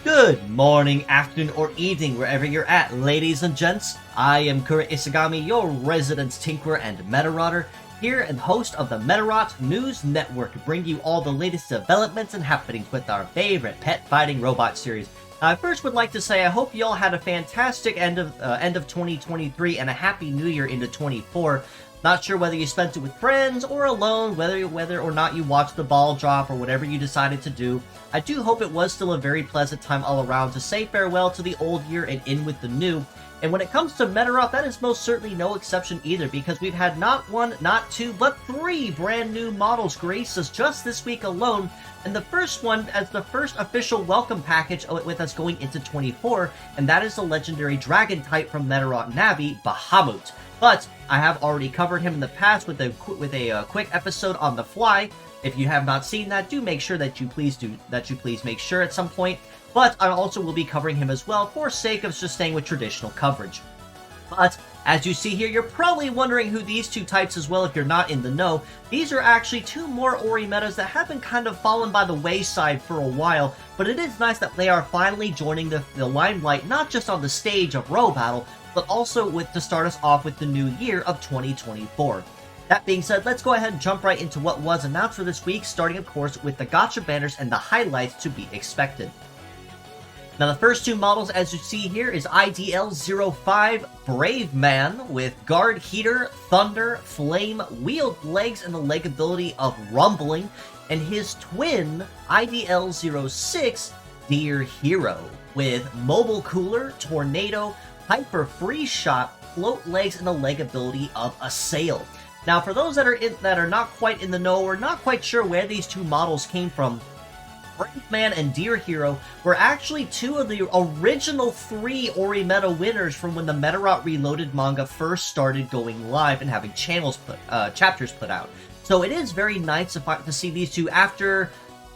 Good morning, afternoon, or evening, wherever you're at, ladies and gents. I am Kurojiri, your resident tinkerer and Medarotter, here and host of the Medarot News Network, to bring you all the latest developments and happenings with our favorite pet fighting robot series. I first would like to say I hope you all had a fantastic end of 2023 and a happy new year into 24. Not sure whether you spent it with friends or alone, whether or not you watched the ball drop or whatever you decided to do. I do hope it was still a very pleasant time all around to say farewell to the old year and in with the new. And when it comes to Medarot, that is most certainly no exception either, because we've had not one, not two, but three brand new models grace us just this week alone. And the first one as the first official welcome package with us going into 24, and that is the legendary dragon type from Medarot Navi, Bahamut. But I have already covered him in the past with a quick episode on the fly. If you have not seen that, do make sure that you please make sure at some point. But I also will be covering him as well for sake of just staying with traditional coverage. But as you see here, you're probably wondering who these two types as well if you're not in the know. These are actually two more Ori metas that have been kind of fallen by the wayside for a while, but it is nice that they are finally joining the limelight, not just on the stage of Row Battle, but also to start us off with the new year of 2024. That being said, let's go ahead and jump right into what was announced for this week, starting of course with the Gacha Banners and the highlights to be expected. Now the first two models, as you see here, is IDL-05 Brave Man with Guard Heater, Thunder, Flame, Wheeled Legs, and the leg ability of Rumbling, and his twin, IDL-06 Dear Hero, with Mobile Cooler, Tornado, Hyper Freeze Shot, Float Legs, and the leg ability of Assail. Now for those that are not quite in the know or not quite sure where these two models came from, Brave Man and Dear Hero were actually two of the original three Ori Meta winners from when the Medarot Reloaded manga first started going live and having chapters put out. So it is very nice to see these two after,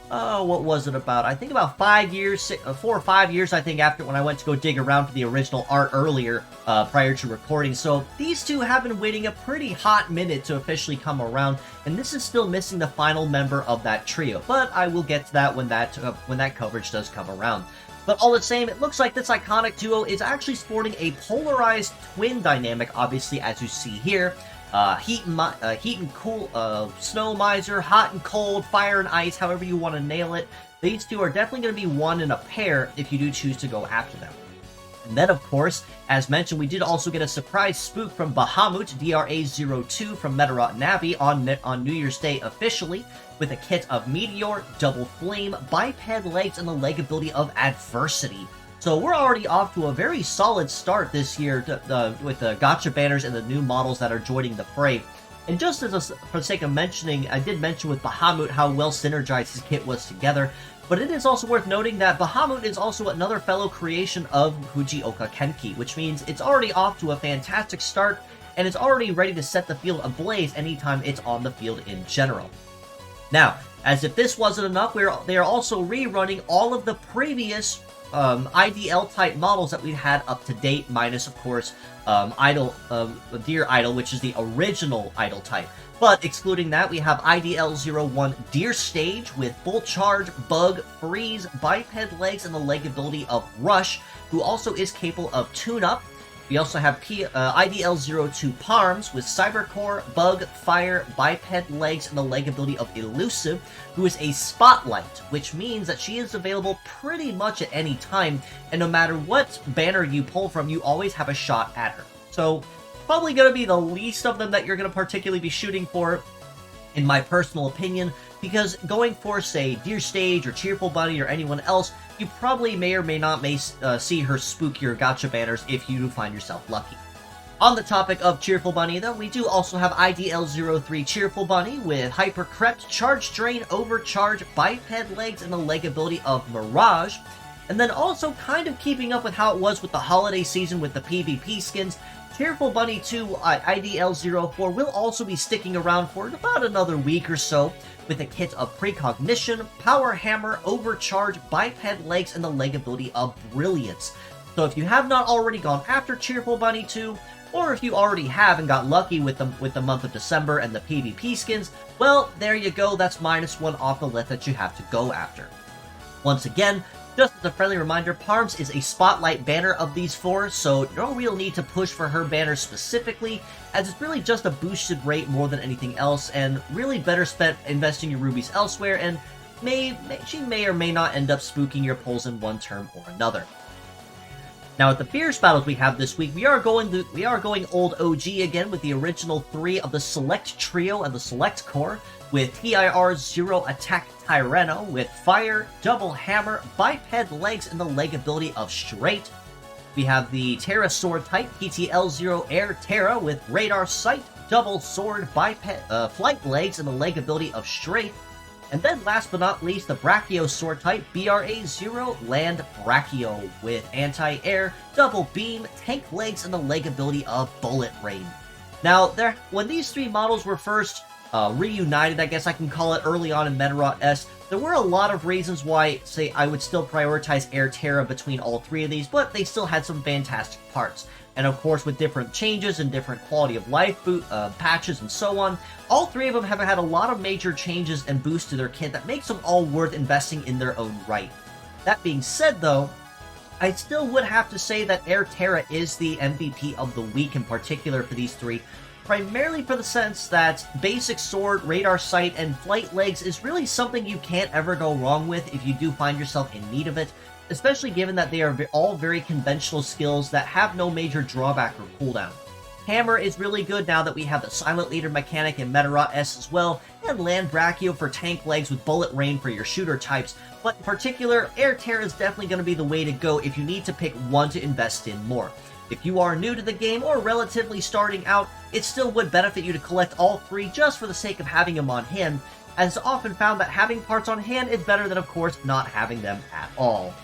what was it about? I think about 5 years, 4 or 5 years, I think, after when I went to go dig around for the original art earlier, prior to recording. So these two have been waiting a pretty hot minute to officially come around, and this is still missing the final member of that trio. But I will get to that when that coverage does come around. But all the same, it looks like this iconic duo is actually sporting a polarized twin dynamic, obviously, as you see here. Heat and cool, snow miser, hot and cold, fire and ice, however you want to nail it. These two are definitely going to be one in a pair if you do choose to go after them. And then, of course, as mentioned, we did also get a surprise spook from Bahamut, DRA-02 from Medarot Navi on New Year's Day officially, with a kit of Meteor, Double Flame, Biped Legs, and the leg ability of Adversity. So we're already off to a very solid start this year with the Gacha Banners and the new models that are joining the fray. And just for the sake of mentioning, I did mention with Bahamut how well synergized his kit was together, but it is also worth noting that Bahamut is also another fellow creation of Fujioka Kenki, which means it's already off to a fantastic start, and it's already ready to set the field ablaze anytime it's on the field in general. Now, as if this wasn't enough, they are also rerunning all of the previous IDL-type models that we've had up to date, minus, of course, Deer Idol, which is the original Idol type. But excluding that, we have IDL-01 Deer Stage with Full Charge, Bug, Freeze, Biped Legs, and the leg ability of Rush, who also is capable of Tune-Up. We also have IDL-02 Parms with Cybercore, Bug, Fire, Biped Legs, and the leg ability of Elusive, who is a Spotlight, which means that she is available pretty much at any time, and no matter what banner you pull from, you always have a shot at her. So, probably going to be the least of them that you're going to particularly be shooting for, in my personal opinion, because going for, say, Deer Stage or Cheerful Bunny or anyone else, you probably may or may not see her spook your Gacha Banners if you do find yourself lucky. On the topic of Cheerful Bunny, though, we do also have IDL-03 Cheerful Bunny with Hyper Crept, Charge Drain, Overcharge, Biped Legs, and the leg ability of Mirage. And then also kind of keeping up with how it was with the holiday season with the PvP skins, Cheerful Bunny 2 IDL04 will also be sticking around for about another week or so, with a kit of Precognition, Power Hammer, Overcharge, Biped Legs, and the leg ability of Brilliance. So if you have not already gone after Cheerful Bunny 2, or if you already have and got lucky with the month of December and the PvP skins, well, there you go, that's -1 off the list that you have to go after. Once again, just as a friendly reminder, Parms is a spotlight banner of these 4, so no real need to push for her banner specifically, as it's really just a boosted rate more than anything else, and really better spent investing your rubies elsewhere, and she may or may not end up spooking your polls in one term or another. Now, at the Fierce battles we have this week, we are going old OG again with the original 3 of the Select Trio and the Select Core, with TIR 0 Attack Tyranno, with Fire, Double Hammer, Biped Legs, and the leg ability of Straight. We have the Terra Sword type, PTL 0 Air Terra, with Radar Sight, Double Sword, Flight Legs, and the leg ability of Straight. And then last but not least, the Brachio Sword type, BRA 0 Land Brachio, with Anti-Air, Double Beam, Tank Legs, and the leg ability of Bullet Rain. Now, when these 3 models were first reunited, I guess I can call it, early on in Medarot S, there were a lot of reasons why, say, I would still prioritize Air Terra between all 3 of these, but they still had some fantastic parts. And of course, with different changes and different quality of life patches and so on, all 3 of them have had a lot of major changes and boosts to their kit that makes them all worth investing in their own right. That being said, though, I still would have to say that Air Terra is the MVP of the week in particular for these 3, primarily for the sense that Basic Sword, Radar Sight, and Flight Legs is really something you can't ever go wrong with if you do find yourself in need of it, especially given that they are all very conventional skills that have no major drawback or cooldown. Hammer is really good now that we have the Silent Leader mechanic in Medarot S as well, and Land Brachio for tank legs with Bullet Rain for your shooter types, but in particular, Air Terra is definitely going to be the way to go if you need to pick one to invest in more. If you are new to the game or relatively starting out, it still would benefit you to collect all 3 just for the sake of having them on hand, as it's often found that having parts on hand is better than, of course, not having them at all.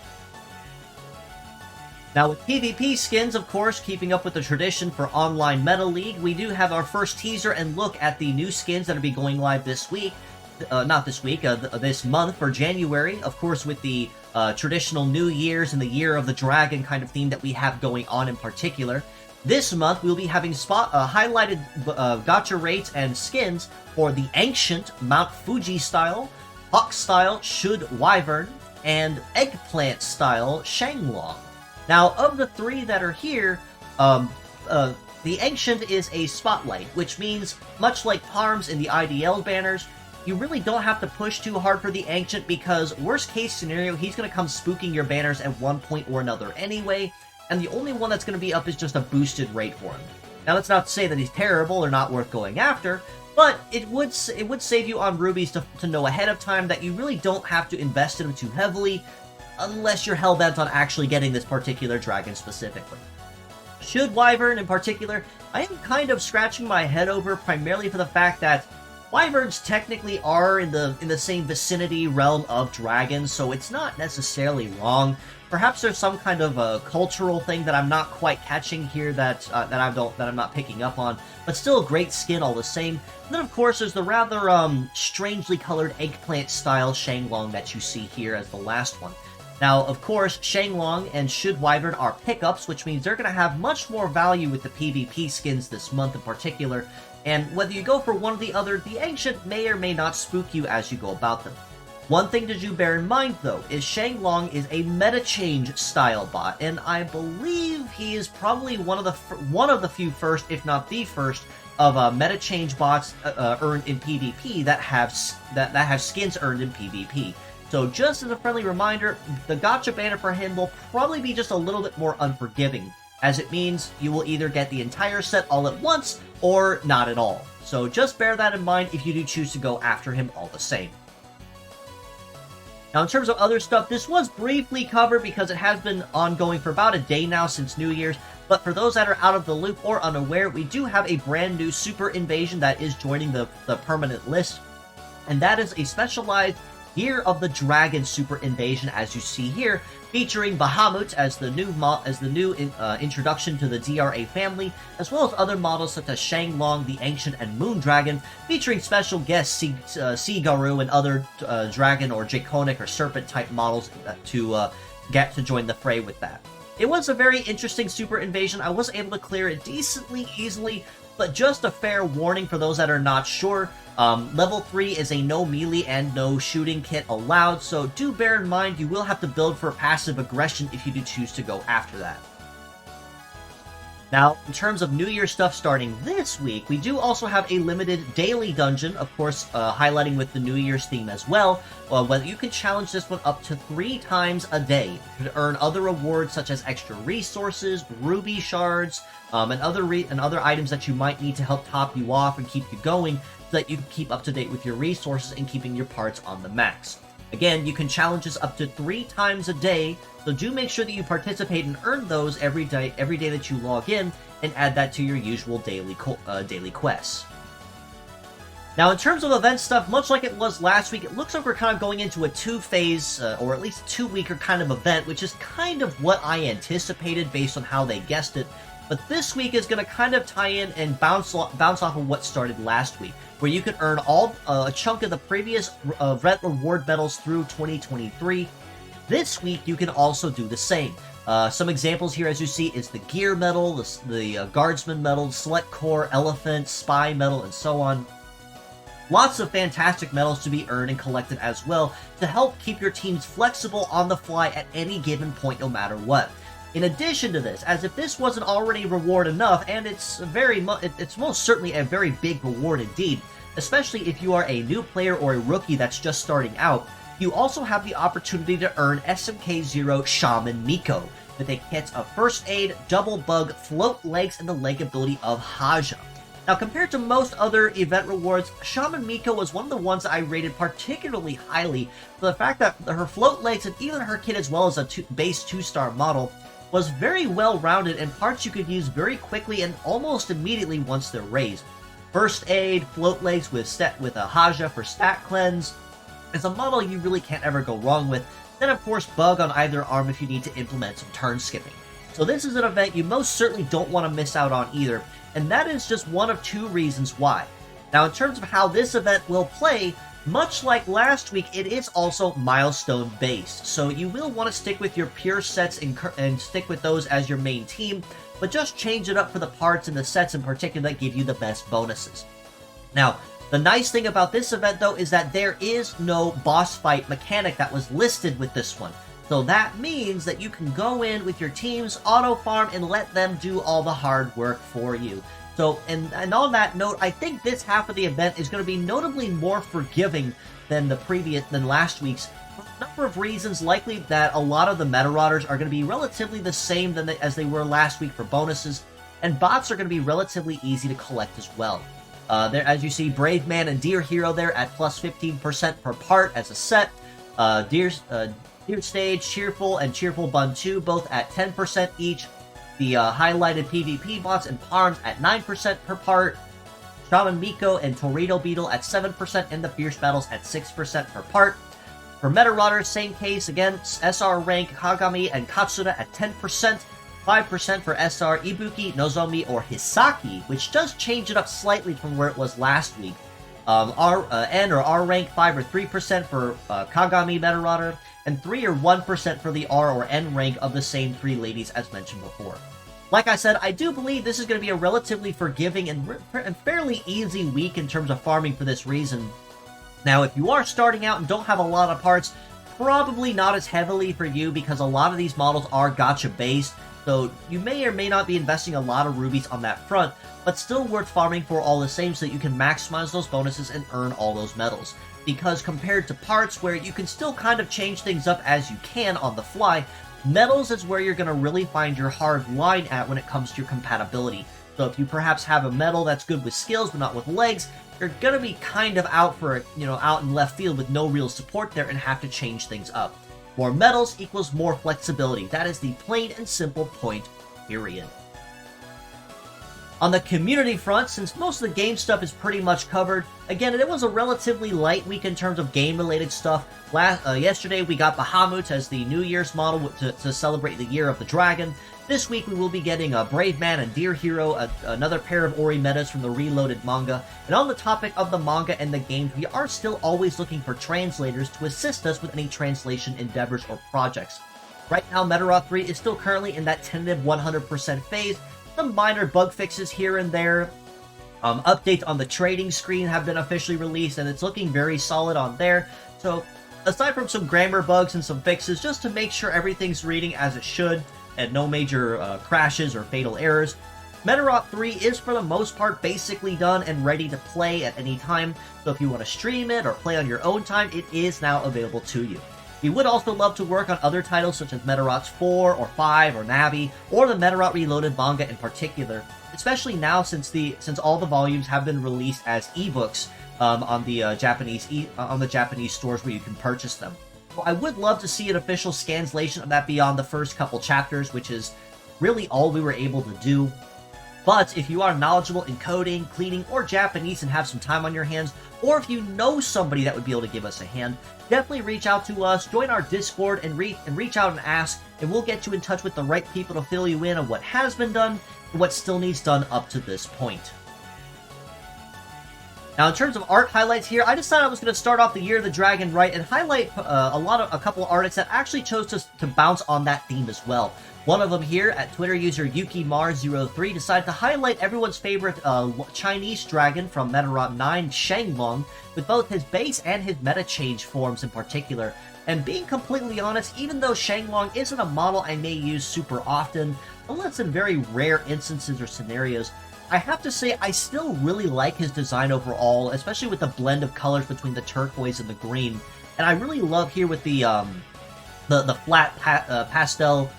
Now, with PvP skins, of course, keeping up with the tradition for online Meta League, we do have our first teaser and look at the new skins that will be going live this week. This month for January, of course, with the traditional New Year's and the Year of the Dragon kind of theme that we have going on in particular. This month, we'll be having highlighted gacha rates and skins for the Ancient Mount Fuji style, Hawk style Should Wyvern, and Eggplant style Shanglong. Now, of the 3 that are here, the Ancient is a spotlight, which means, much like Parms in the IDL banners, you really don't have to push too hard for the Ancient because, worst case scenario, he's going to come spooking your banners at one point or another anyway, and the only one that's going to be up is just a boosted rate for him. Now, that's not to say that he's terrible or not worth going after, but it would save you on rubies to know ahead of time that you really don't have to invest in him too heavily, unless you're hell-bent on actually getting this particular dragon specifically. Should Wyvern in particular, I am kind of scratching my head over primarily for the fact that Wyverns technically are in the same vicinity realm of dragons, so it's not necessarily wrong. Perhaps there's some kind of a cultural thing that I'm not quite catching here that I'm not picking up on, but still a great skin all the same. And then of course there's the rather strangely colored eggplant style Shanglong that you see here as the last one. Now, of course, Shanglong and Should Wyvern are pickups, which means they're going to have much more value with the PvP skins this month in particular, and whether you go for one or the other, the Ancient may or may not spook you as you go about them. One thing to do bear in mind, though, is Shanglong is a meta change style bot, and I believe he is probably one of the few first, if not the first, of meta change bots earned in PvP that have skins earned in PvP. So just as a friendly reminder, the Gacha Banner for him will probably be just a little bit more unforgiving, as it means you will either get the entire set all at once, or not at all. So just bear that in mind if you do choose to go after him all the same. Now in terms of other stuff, this was briefly covered because it has been ongoing for about a day now since New Year's, but for those that are out of the loop or unaware, we do have a brand new super invasion that is joining the permanent list, and that is a specialized Year of the Dragon Super Invasion, as you see here, featuring Bahamut as the new introduction to the DRA family, as well as other models such as Shanglong, the Ancient, and Moon Dragon, featuring special guests Seagaru and other dragon or draconic or serpent type models to get to join the fray with that. It was a very interesting Super Invasion. I was able to clear it decently easily, but just a fair warning for those that are not sure. Level 3 is a no melee and no shooting kit allowed, so do bear in mind you will have to build for passive aggression if you do choose to go after that. Now, in terms of New Year stuff starting this week, we do also have a limited daily dungeon, of course, highlighting with the New Year's theme as well, where you can challenge this one up to 3 times a day to earn other rewards such as extra resources, ruby shards, and other items that you might need to help top you off and keep you going, so that you can keep up to date with your resources and keeping your parts on the max. Again, you can challenge this up to 3 times a day, so do make sure that you participate and earn those every day that you log in, and add that to your usual daily quests. Now, in terms of event stuff, much like it was last week, it looks like we're kind of going into a 2-phase, or at least 2-weeker kind of event, which is kind of what I anticipated based on how they guessed it. But this week is going to kind of tie in and bounce off of what started last week, where you can earn a chunk of the previous reward medals through 2023. This week, you can also do the same. Some examples here, as you see, is the Gear Medal, the Guardsman Medal, Select Core, Elephant, Spy Medal, and so on. Lots of fantastic medals to be earned and collected as well to help keep your teams flexible on the fly at any given point, no matter what. In addition to this, as if this wasn't already reward enough, and it's most certainly a very big reward indeed, especially if you are a new player or a rookie that's just starting out, you also have the opportunity to earn SMK0 Shaman Miko, with a kit of First Aid, Double Bug, Float Legs, and the leg ability of Haja. Now, compared to most other event rewards, Shaman Miko was one of the ones that I rated particularly highly for the fact that her Float Legs and even her kit, as well as a base 2-star model, was very well rounded and parts you could use very quickly and almost immediately once they're raised. First Aid, Float Legs with a Haja for stat cleanse is a model you really can't ever go wrong with. Then of course Bug on either arm if you need to implement some turn skipping. So this is an event you most certainly don't want to miss out on either, and that is just one of 2 reasons why. Now, in terms of how this event will play, much like last week, it is also milestone based, so you will want to stick with your pure sets and stick with those as your main team, but just change it up for the parts and the sets in particular that give you the best bonuses. Now, the nice thing about this event though is that there is no boss fight mechanic that was listed with this one, so that means that you can go in with your teams, auto farm, and let them do all the hard work for you. So, and on that note, I think this half of the event is going to be notably more forgiving than last week's, for a number of reasons. Likely that a lot of the Medarotters are going to be relatively the same as they were last week for bonuses, and bots are going to be relatively easy to collect as well. There, as you see, Brave Man and Deer Hero there at plus 15% per part as a set. Deer Stage, Cheerful, and Cheerful Bun 2 both at 10% each. The highlighted PvP bots and Parms at 9% per part, Shaman Miko and Torito Beetle at 7%, and the Fierce Battles at 6% per part. For Medarotters, same case, again, SR rank Kagami and Katsura at 10%, 5% for SR Ibuki, Nozomi, or Hisaki, which does change it up slightly from where it was last week. N or R rank 5 or 3% for Kagami Medarotter, and 3 or 1% for the R or N rank of the same 3 ladies as mentioned before. Like I said, I do believe this is going to be a relatively forgiving and fairly easy week in terms of farming for this reason. Now, if you are starting out and don't have a lot of parts, probably not as heavily for you because a lot of these models are gacha based, so you may or may not be investing a lot of rubies on that front, but still worth farming for all the same so that you can maximize those bonuses and earn all those medals. Because compared to parts where you can still kind of change things up as you can on the fly, medals is where you're going to really find your hard line at when it comes to your compatibility. So if you perhaps have a medal that's good with skills but not with legs, you're going to be kind of out in left field with no real support there and have to change things up. More medals equals more flexibility. That is the plain and simple point, period. On the community front, since most of the game stuff is pretty much covered, again, it was a relatively light week in terms of game-related stuff. Yesterday, we got Bahamut as the New Year's model to celebrate the Year of the Dragon. This week, we will be getting a Brave Man and Dear Hero, another pair of Ori metas from the Reloaded Manga. And on the topic of the manga and the games, we are still always looking for translators to assist us with any translation endeavors or projects. Right now, Medarot 3 is still currently in that tentative 100% phase. Some minor bug fixes here and there. Updates on the trading screen have been officially released, and it's looking very solid on there. So, aside from some grammar bugs and some fixes, just to make sure everything's reading as it should, and no major crashes or fatal errors, Medarot 3 is for the most part basically done and ready to play at any time. So if you want to stream it or play on your own time, it is now available to you. We would also love to work on other titles such as Medarot 4 or 5 or Navi, or the Medarot Reloaded Manga in particular, especially now since all the volumes have been released as ebooks on the Japanese stores where you can purchase them. So I would love to see an official scanslation of that beyond the first couple chapters, which is really all we were able to do. But if you are knowledgeable in coding, cleaning, or Japanese and have some time on your hands, or if you know somebody that would be able to give us a hand, definitely reach out to us, join our Discord, and reach out and ask, and we'll get you in touch with the right people to fill you in on what has been done and what still needs done up to this point. Now, in terms of art highlights here, I decided I was going to start off the Year of the Dragon right and highlight a couple of artists that actually chose to bounce on that theme as well. One of them here, at Twitter user YukiMar03, decided to highlight everyone's favorite Chinese dragon from Medarot 9, Shenglong, with both his base and his meta change forms in particular. And being completely honest, even though Shenglong isn't a model I may use super often, unless in very rare instances or scenarios, I have to say I still really like his design overall, especially with the blend of colors between the turquoise and the green. And I really love here with the flat pastel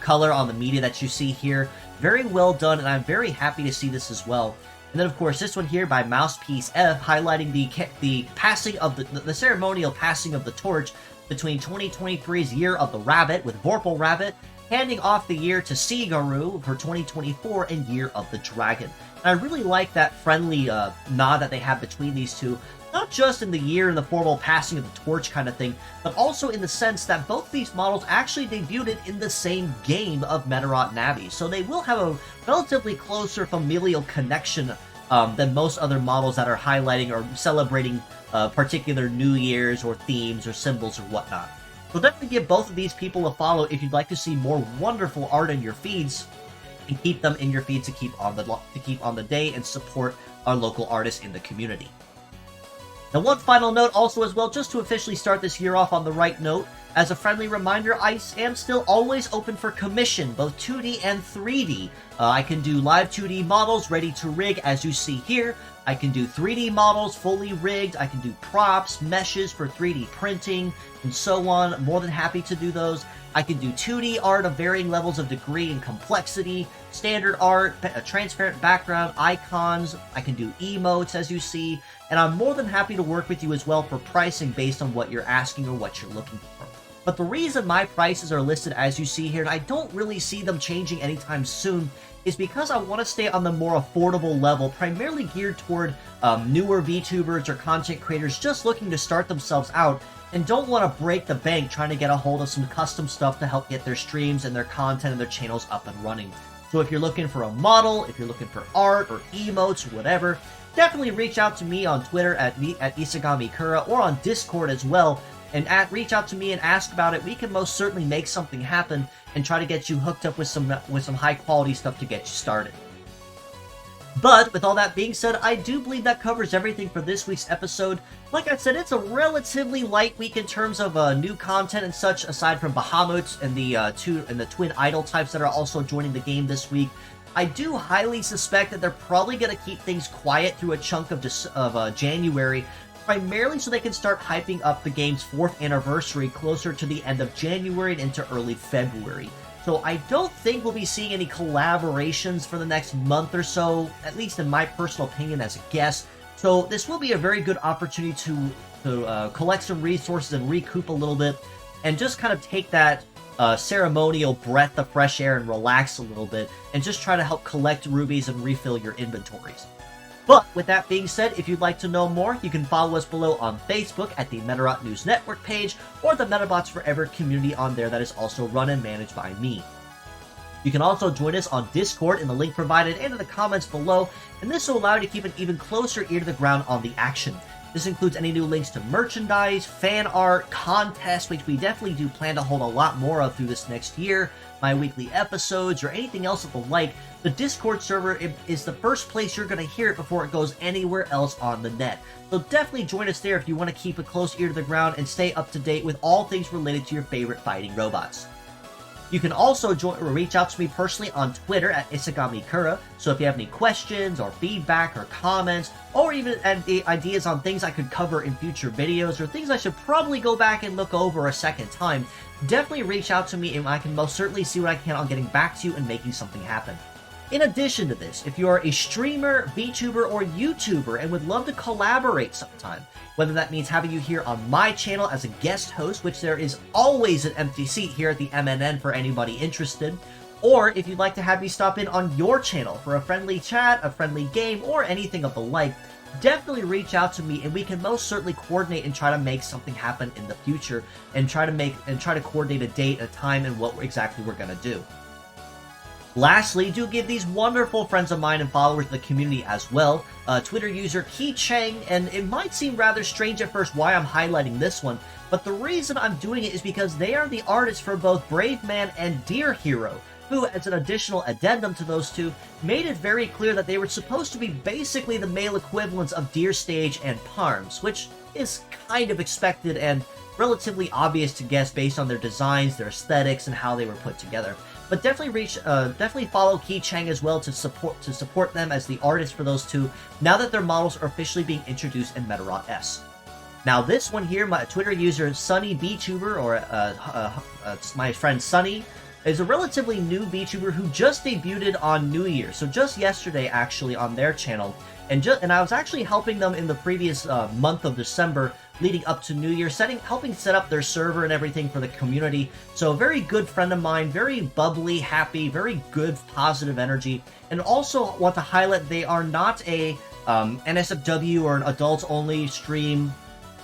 color on the media that you see here. Very well done, and I'm very happy to see this as well. And then, of course, this one here by Mousepiece F, highlighting the passing of the ceremonial passing of the torch between 2023's Year of the Rabbit with Vorpal Rabbit, handing off the year to Sigaru for 2024 and Year of the Dragon. And I really like that friendly nod that they have between these two, not just in the year and the formal passing of the torch kind of thing, but also in the sense that both these models actually debuted in the same game of Medarot Navi, so they will have a relatively closer familial connection than most other models that are highlighting or celebrating particular New Year's or themes or symbols or whatnot. So definitely give both of these people a follow if you'd like to see more wonderful art in your feeds, and keep them in your feeds to keep on the day and support our local artists in the community. Now, one final note also as well, just to officially start this year off on the right note, as a friendly reminder, I am still always open for commission, both 2D and 3D. I can do live 2D models ready to rig, as you see here. I can do 3D models fully rigged. I can do props, meshes for 3D printing, and so on. More than happy to do those. I can do 2D art of varying levels of degree and complexity, standard art, a transparent background, icons. I can do emotes, as you see, and I'm more than happy to work with you as well for pricing based on what you're asking or what you're looking for. But the reason my prices are listed as you see here, and I don't really see them changing anytime soon, is because I want to stay on the more affordable level, primarily geared toward newer VTubers or content creators just looking to start themselves out, and don't want to break the bank trying to get a hold of some custom stuff to help get their streams and their content and their channels up and running. So if you're looking for a model, if you're looking for art or emotes or whatever, definitely reach out to me on Twitter at Isagamikura or on Discord as well, and reach out to me and ask about it. We can most certainly make something happen and try to get you hooked up with some high quality stuff to get you started. But with all that being said, I do believe that covers everything for this week's episode. Like I said, it's a relatively light week in terms of new content and such, aside from Bahamut and the twin idol types that are also joining the game this week. I do highly suspect that they're probably going to keep things quiet through a chunk of January, primarily so they can start hyping up the game's 4th anniversary closer to the end of January and into early February. So I don't think we'll be seeing any collaborations for the next month or so, at least in my personal opinion as a guess. So this will be a very good opportunity to collect some resources and recoup a little bit, and just kind of take that ceremonial breath of fresh air and relax a little bit, and just try to help collect rubies and refill your inventories. But with that being said, if you'd like to know more, you can follow us below on Facebook at the Medarot News Network page, or the Metabots Forever community on there that is also run and managed by me. You can also join us on Discord in the link provided and in the comments below, and this will allow you to keep an even closer ear to the ground on the action. This includes any new links to merchandise, fan art, contests, which we definitely do plan to hold a lot more of through this next year, my weekly episodes, or anything else of the like. The Discord server is the first place you're going to hear it before it goes anywhere else on the net. So definitely join us there if you want to keep a close ear to the ground and stay up to date with all things related to your favorite fighting robots. You can also reach out to me personally on Twitter at IsagameKura, so if you have any questions or feedback or comments, or even ideas on things I could cover in future videos, or things I should probably go back and look over a second time, definitely reach out to me and I can most certainly see what I can on getting back to you and making something happen. In addition to this, if you are a streamer, VTuber, or YouTuber and would love to collaborate sometime, whether that means having you here on my channel as a guest host, which there is always an empty seat here at the MNN for anybody interested, or if you'd like to have me stop in on your channel for a friendly chat, a friendly game, or anything of the like, definitely reach out to me and we can most certainly coordinate and try to make something happen in the future and try to coordinate a date, a time, and what exactly we're going to do. Lastly, do give these wonderful friends of mine and followers of the community as well, Twitter user Ki Cheng, and it might seem rather strange at first why I'm highlighting this one, but the reason I'm doing it is because they are the artists for both Brave Man and Dear Hero, who, as an additional addendum to those two, made it very clear that they were supposed to be basically the male equivalents of Dear Stage and Parms, which is kind of expected and relatively obvious to guess based on their designs, their aesthetics, and how they were put together. But definitely follow Ki Cheng as well to support them as the artist for those two, now that their models are officially being introduced in Medarot S. Now this one here, my Twitter user Sunny VTuber, or my friend Sunny, is a relatively new VTuber who just debuted on New Year, so just yesterday actually on their channel, and I was actually helping them in the previous month of December leading up to New Year, helping set up their server and everything for the community. So a very good friend of mine, very bubbly, happy, very good, positive energy. And also want to highlight they are not a NSFW or an adults-only stream.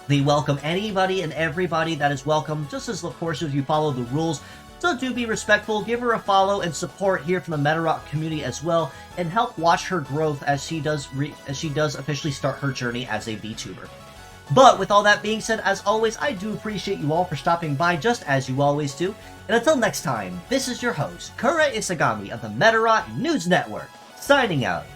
They welcome anybody and everybody that is welcome, just as, of course, if you follow the rules. So do be respectful, give her a follow and support here from the Medarot community as well, and help watch her growth as she does officially start her journey as a VTuber. But with all that being said, as always, I do appreciate you all for stopping by just as you always do. And until next time, this is your host, Kura Isagami of the Medarot News Network, signing out.